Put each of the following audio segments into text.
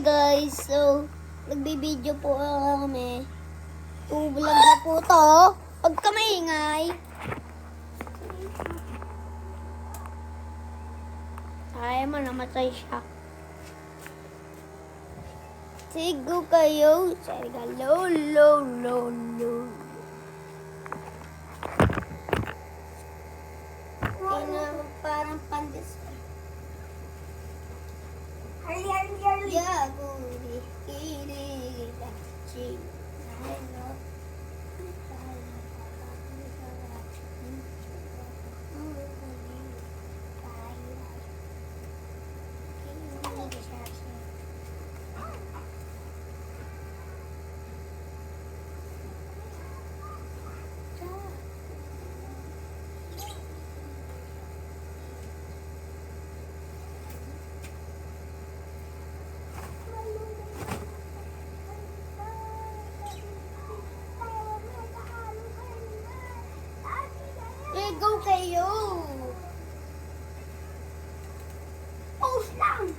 Guys, so nagbibideo po kami. Vlog na po to. Pag kamaingay. Ay mo, namatay siya. Sigo kayo. Sarga, lo. Parang pandis. Hali. Yeah, guri. Kiri. Ching. Go kayo. Post lang.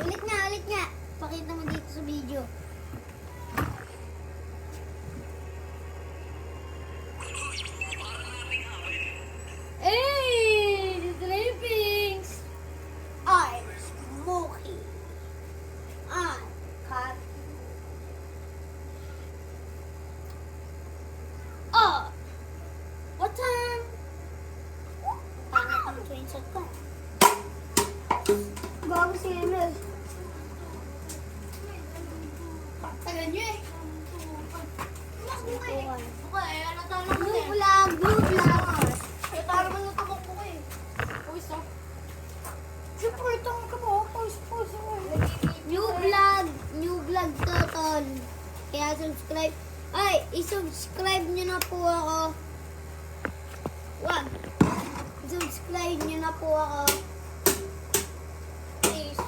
Ulit nga. Pakita mo dito sa video. Bago si Emil. Tagal nyo eh. Blue vlog. Parang mo natabok ko eh. Post oh. Siyempre, itong post. New vlog to, Ton. Kaya subscribe. Ay, isubscribe nyo na po ako. Subscribe nyo na po ako. Please.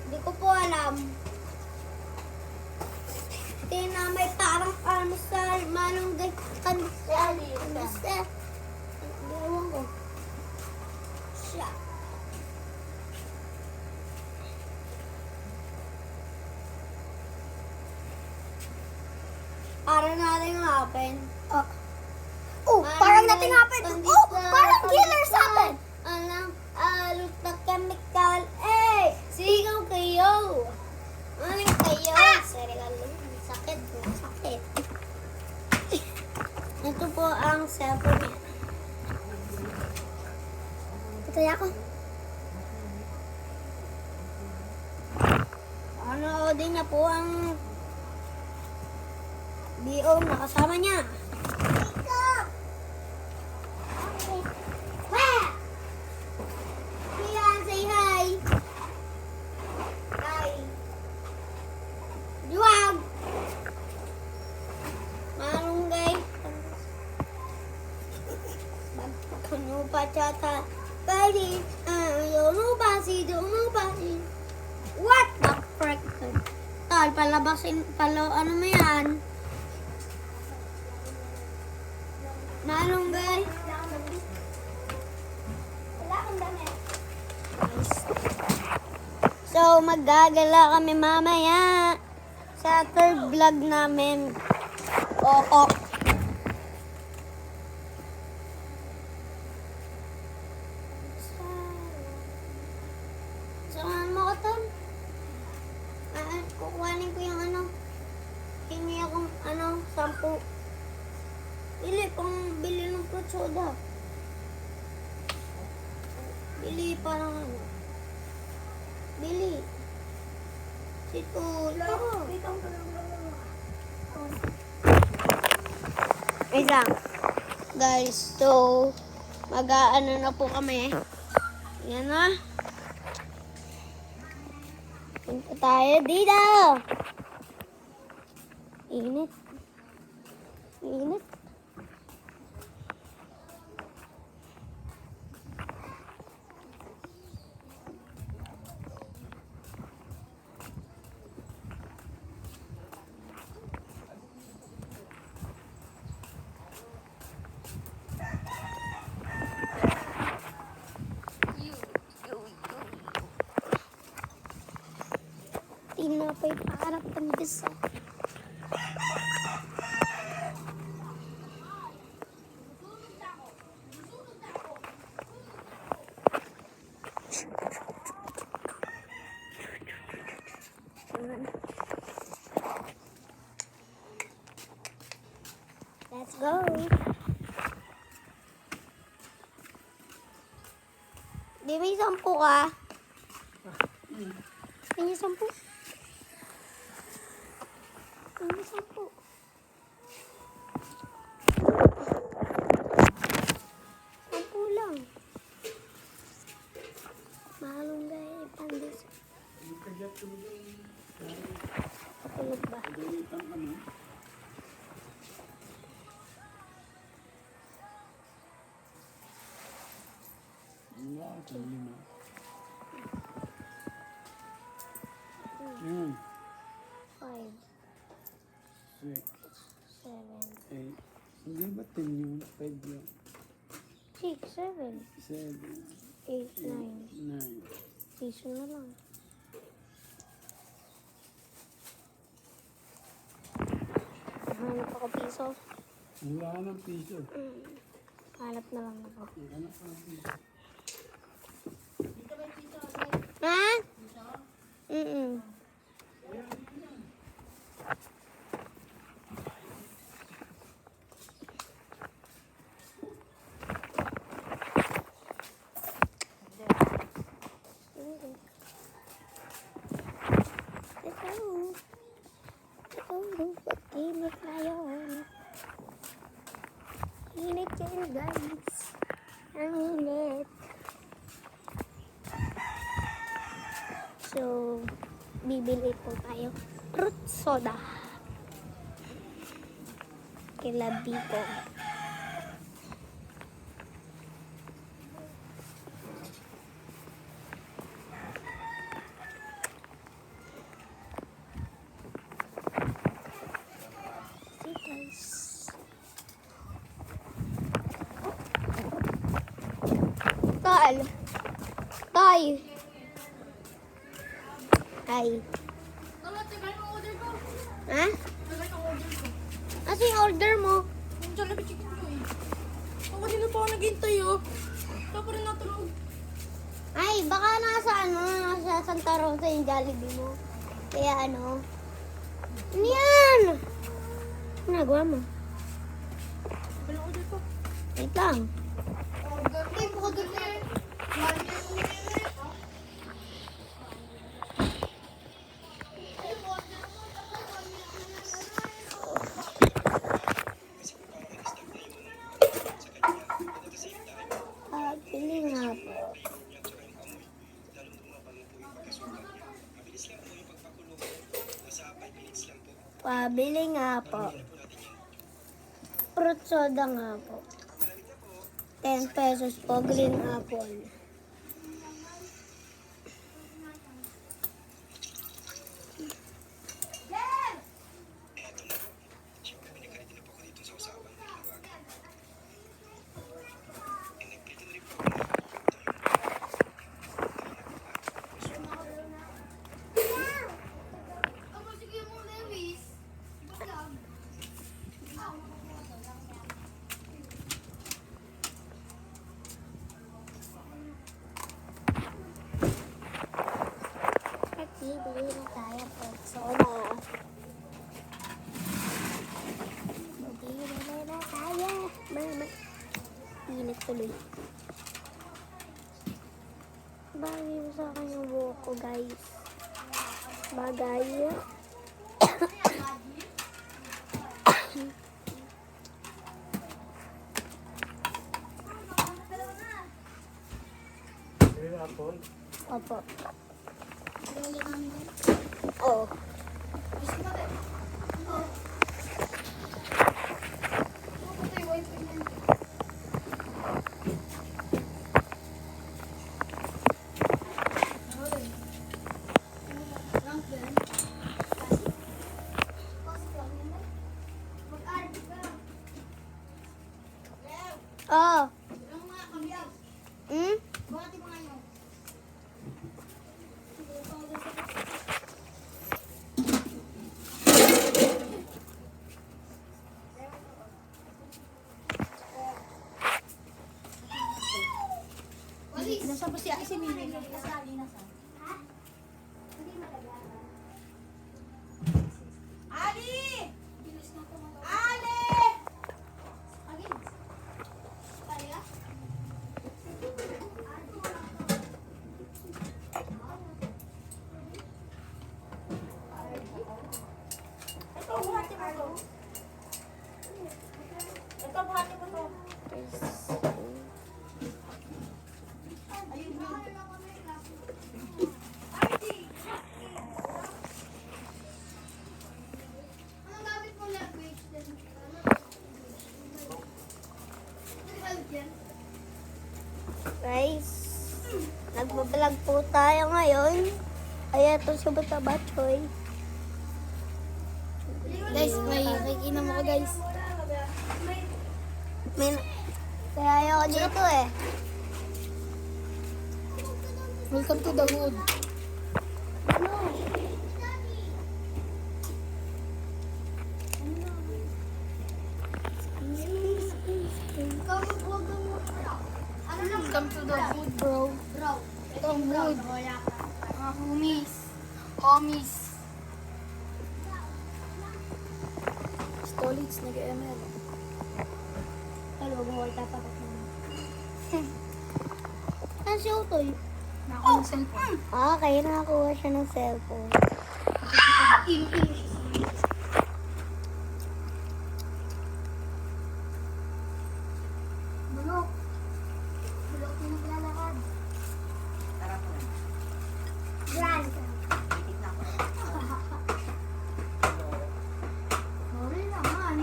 Hindi ko po alam. Tina may parang almusal, malunggay, almusal. Ewan ko. Siya. Para natin happen. Parang natin happen. Parang killers happen. Alang alot na chemical. Sigaw kayo. Aling kayo. Sarigalo. Sakit. Ito po ang cellphone niya. Patay ako. Din niya po ang BO na kasama niya. Say hi. Hi. Juwag. Malunggay. Bagkano pa chata. Kali. Yono basi. What the frick? Tal, palabasin. Ano mo yan? Malunggay. So, maggagala kami mamaya sa third vlog namin. Oo. Saan mo ko, Tom? Kukuhanin ko yung hingi akong 10. Bili ng fruit soda. Bili parang Bili. Ito. Wait lang. Guys, so mag-aano na po kami. Yan na. Punta tayo dito. Init. tinapay para pandesal. Let's go. Di may 10 ka? May 10? May 10. Sampu lang. Malunggay, pandis. Patulog ba? Yun. 5, 6, 7, 8. Hindi ba 10 yun? 5 yun. 6, 7, 7, 8, 9. 9. Piso na lang. Hanap ako piso. Wala ka ng piso. Hanap na lang ako. Wala ka ng piso. Ha? Mm-mm. Pag-init ngayon. Init yan, guys. Ang init. So, bibili po tayo. Fruit soda. Kila Biko. See guys. Tal. Tay. Ay. Tama, tagal ang order ko. Ha? Tagal ang order ko. Ano yung order mo? Yung Jollibee chicken ko eh. Ako din na po ako naghintay oh. Ikaw pa rin natulog. Ay, baka nasa Santa Rosa yung Jollibee mo. Kaya ano? Ano yan? Ano nagawa mo? Tagal ang order ko. Wait lang. Order ko. Ay, order ko eh. Pili nga po. Pabili nga po. Fruit soda nga po. 10 pesos po, green apple. At bibili na tayo po. Soda. Bibili na tayo. Mama. Init tuloy. Bagay mo sa akin yung buhok ko, guys. Bagay. Green apple. Opo. Oo. Oo. Hmm? Ali! Ali! Ito, buhati mo to. Ito, buhati mo to. Ayun na. Anong gamit mo language din? Guys, nagbablog po tayo ngayon. Ay, ito si Batabachoy. Guys, may kikinom ako guys. May, kaya ayoko dito eh. Welcome to the hood. Welcome to the hood, bro. Ito ang hood. Mga homies. Homies. Stolits, nag-ML. Hello, bawal tapat ako. Saan si Utoy? Nako ng cellphone. Ah, kaya nakakuha siya ng cellphone. Bulok. Bulok na naglalakad. Grand. Sorry naman.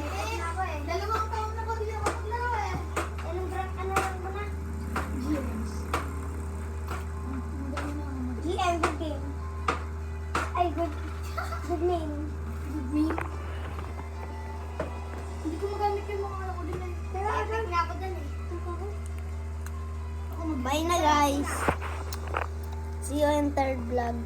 Dalawang taon na ko din ako maglaro eh. Anong brand, ano lang mo na? GM, good game. Ay, good name. Good name. Hindi ko magamit yung mga ano ko din eh. Pero agad na ako dun eh. Bye na guys. See you in third vlog.